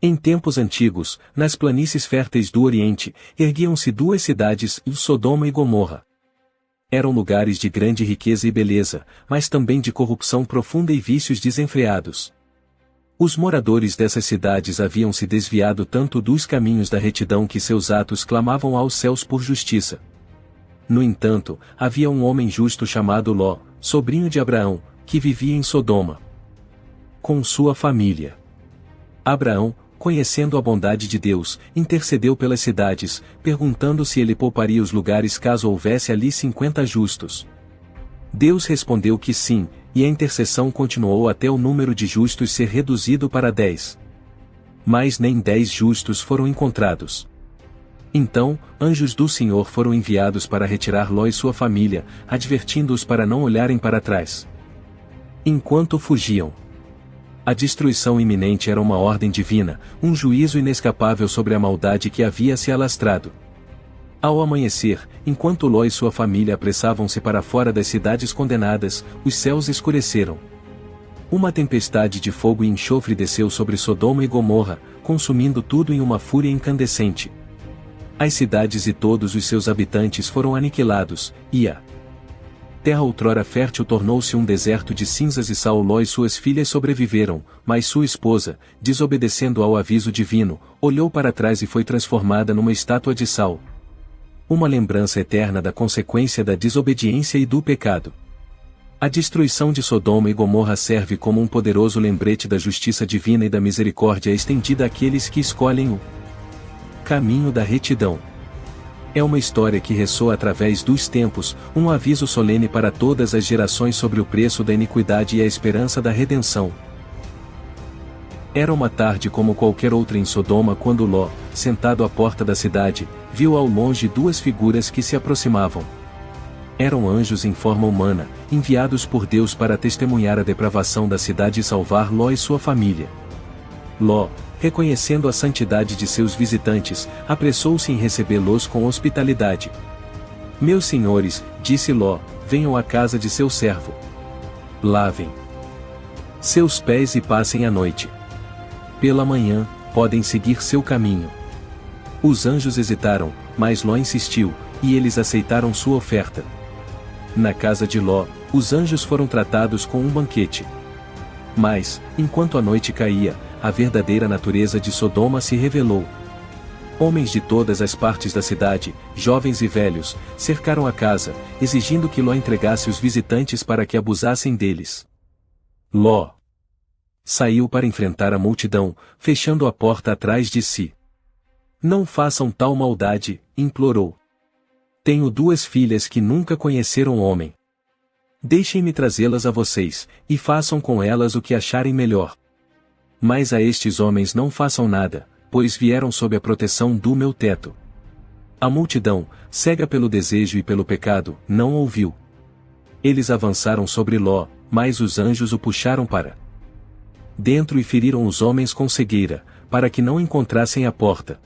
Em tempos antigos, nas planícies férteis do Oriente, erguiam-se duas cidades, Sodoma e Gomorra. Eram lugares de grande riqueza e beleza, mas também de corrupção profunda e vícios desenfreados. Os moradores dessas cidades haviam se desviado tanto dos caminhos da retidão que seus atos clamavam aos céus por justiça. No entanto, havia um homem justo chamado Ló, sobrinho de Abraão, que vivia em Sodoma com sua família. Abraão, conhecendo a bondade de Deus, intercedeu pelas cidades, perguntando se ele pouparia os lugares caso houvesse ali 50 justos. Deus respondeu que sim, e a intercessão continuou até o número de justos ser reduzido para 10. Mas nem 10 justos foram encontrados. Então, anjos do Senhor foram enviados para retirar Ló e sua família, advertindo-os para não olharem para trás. Enquanto fugiam, a destruição iminente era uma ordem divina, um juízo inescapável sobre a maldade que havia se alastrado. Ao amanhecer, enquanto Ló e sua família apressavam-se para fora das cidades condenadas, os céus escureceram. Uma tempestade de fogo e enxofre desceu sobre Sodoma e Gomorra, consumindo tudo em uma fúria incandescente. As cidades e todos os seus habitantes foram aniquilados, e a terra outrora fértil tornou-se um deserto de cinzas e sal. Ló e suas filhas sobreviveram, mas sua esposa, desobedecendo ao aviso divino, olhou para trás e foi transformada numa estátua de sal. Uma lembrança eterna da consequência da desobediência e do pecado. A destruição de Sodoma e Gomorra serve como um poderoso lembrete da justiça divina e da misericórdia estendida àqueles que escolhem o caminho da retidão. É uma história que ressoa através dos tempos, um aviso solene para todas as gerações sobre o preço da iniquidade e a esperança da redenção. Era uma tarde como qualquer outra em Sodoma quando Ló, sentado à porta da cidade, viu ao longe duas figuras que se aproximavam. Eram anjos em forma humana, enviados por Deus para testemunhar a depravação da cidade e salvar Ló e sua família. Ló, reconhecendo a santidade de seus visitantes, apressou-se em recebê-los com hospitalidade. Meus senhores, disse Ló, venham à casa de seu servo. Lavem seus pés e passem a noite. Pela manhã, podem seguir seu caminho. Os anjos hesitaram, mas Ló insistiu, e eles aceitaram sua oferta. Na casa de Ló, os anjos foram tratados com um banquete. Mas, enquanto a noite caía, a verdadeira natureza de Sodoma se revelou. Homens de todas as partes da cidade, jovens e velhos, cercaram a casa, exigindo que Ló entregasse os visitantes para que abusassem deles. Ló saiu para enfrentar a multidão, fechando a porta atrás de si. Não façam tal maldade, implorou. Tenho duas filhas que nunca conheceram homem. Deixem-me trazê-las a vocês, e façam com elas o que acharem melhor. Mas a estes homens não façam nada, pois vieram sob a proteção do meu teto. A multidão, cega pelo desejo e pelo pecado, não ouviu. Eles avançaram sobre Ló, mas os anjos o puxaram para dentro e feriram os homens com cegueira, para que não encontrassem a porta.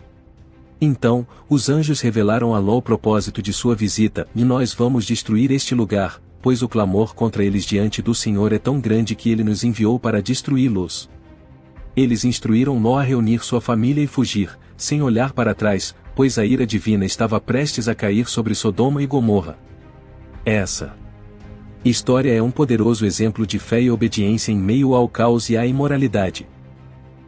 Então, os anjos revelaram a Ló o propósito de sua visita, e nós vamos destruir este lugar, pois o clamor contra eles diante do Senhor é tão grande que ele nos enviou para destruí-los. Eles instruíram Ló a reunir sua família e fugir, sem olhar para trás, pois a ira divina estava prestes a cair sobre Sodoma e Gomorra. Essa história é um poderoso exemplo de fé e obediência em meio ao caos e à imoralidade.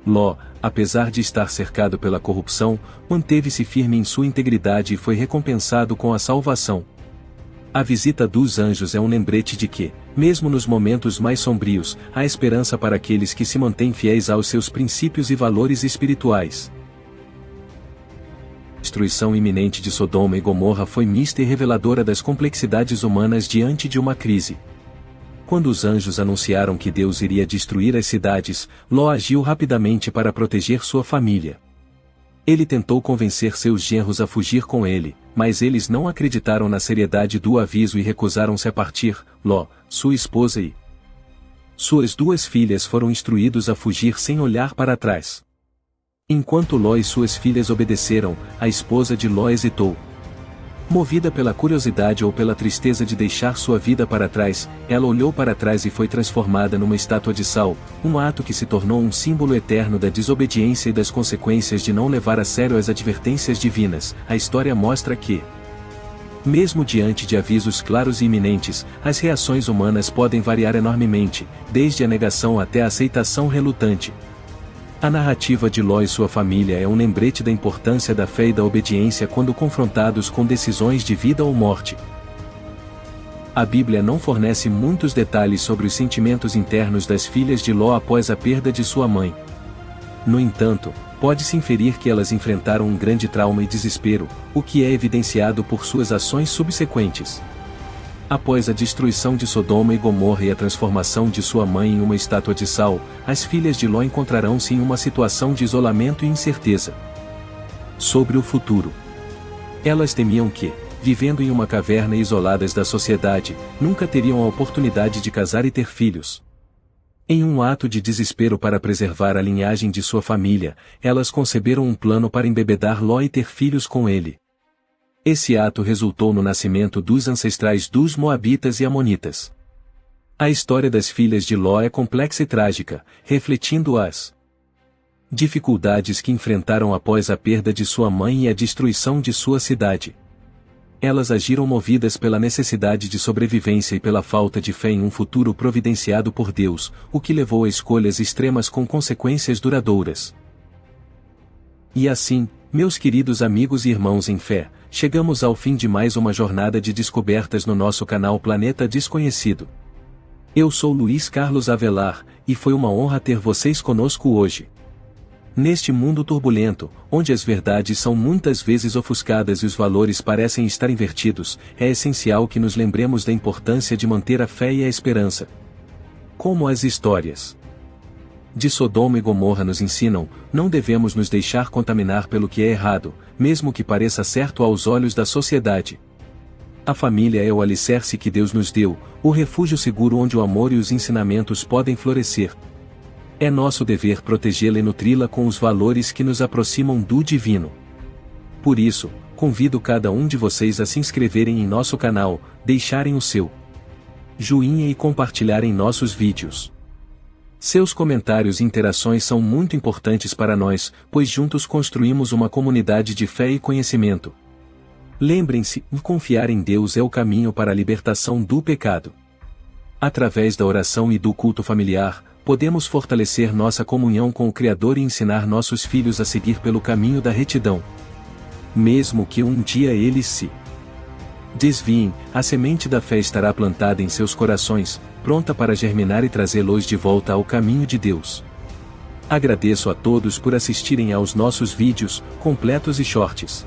Ló, apesar de estar cercado pela corrupção, manteve-se firme em sua integridade e foi recompensado com a salvação. A visita dos anjos é um lembrete de que, mesmo nos momentos mais sombrios, há esperança para aqueles que se mantêm fiéis aos seus princípios e valores espirituais. A destruição iminente de Sodoma e Gomorra foi mista e reveladora das complexidades humanas diante de uma crise. Quando os anjos anunciaram que Deus iria destruir as cidades, Ló agiu rapidamente para proteger sua família. Ele tentou convencer seus genros a fugir com ele, mas eles não acreditaram na seriedade do aviso e recusaram-se a partir. Ló, sua esposa e suas duas filhas foram instruídos a fugir sem olhar para trás. Enquanto Ló e suas filhas obedeceram, a esposa de Ló hesitou. Movida pela curiosidade ou pela tristeza de deixar sua vida para trás, ela olhou para trás e foi transformada numa estátua de sal, um ato que se tornou um símbolo eterno da desobediência e das consequências de não levar a sério as advertências divinas. A história mostra que, mesmo diante de avisos claros e iminentes, as reações humanas podem variar enormemente, desde a negação até a aceitação relutante. A narrativa de Ló e sua família é um lembrete da importância da fé e da obediência quando confrontados com decisões de vida ou morte. A Bíblia não fornece muitos detalhes sobre os sentimentos internos das filhas de Ló após a perda de sua mãe. No entanto, pode-se inferir que elas enfrentaram um grande trauma e desespero, o que é evidenciado por suas ações subsequentes. Após a destruição de Sodoma e Gomorra e a transformação de sua mãe em uma estátua de sal, as filhas de Ló encontrarão-se em uma situação de isolamento e incerteza sobre o futuro. Elas temiam que, vivendo em uma caverna e isoladas da sociedade, nunca teriam a oportunidade de casar e ter filhos. Em um ato de desespero para preservar a linhagem de sua família, elas conceberam um plano para embebedar Ló e ter filhos com ele. Esse ato resultou no nascimento dos ancestrais dos Moabitas e Amonitas. A história das filhas de Ló é complexa e trágica, refletindo as dificuldades que enfrentaram após a perda de sua mãe e a destruição de sua cidade. Elas agiram movidas pela necessidade de sobrevivência e pela falta de fé em um futuro providenciado por Deus, o que levou a escolhas extremas com consequências duradouras. E assim, meus queridos amigos e irmãos em fé, chegamos ao fim de mais uma jornada de descobertas no nosso canal Planeta Desconhecido. Eu sou Luiz Carlos Avelar, e foi uma honra ter vocês conosco hoje. Neste mundo turbulento, onde as verdades são muitas vezes ofuscadas e os valores parecem estar invertidos, é essencial que nos lembremos da importância de manter a fé e a esperança. Como as histórias de Sodoma e Gomorra nos ensinam, não devemos nos deixar contaminar pelo que é errado, mesmo que pareça certo aos olhos da sociedade. A família é o alicerce que Deus nos deu, o refúgio seguro onde o amor e os ensinamentos podem florescer. É nosso dever protegê-la e nutri-la com os valores que nos aproximam do divino. Por isso, convido cada um de vocês a se inscreverem em nosso canal, deixarem o seu joinha e compartilharem nossos vídeos. Seus comentários e interações são muito importantes para nós, pois juntos construímos uma comunidade de fé e conhecimento. Lembrem-se, confiar em Deus é o caminho para a libertação do pecado. Através da oração e do culto familiar, podemos fortalecer nossa comunhão com o Criador e ensinar nossos filhos a seguir pelo caminho da retidão. Mesmo que um dia eles se desviem, a semente da fé estará plantada em seus corações, pronta para germinar e trazê-los de volta ao caminho de Deus. Agradeço a todos por assistirem aos nossos vídeos, completos e shorts.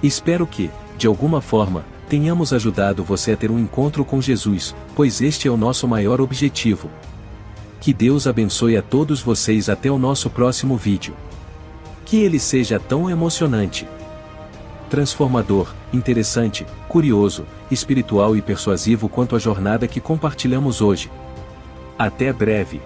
Espero que, de alguma forma, tenhamos ajudado você a ter um encontro com Jesus, pois este é o nosso maior objetivo. Que Deus abençoe a todos vocês até o nosso próximo vídeo. Que ele seja tão emocionante, transformador, interessante, curioso, espiritual e persuasivo quanto a jornada que compartilhamos hoje. Até breve.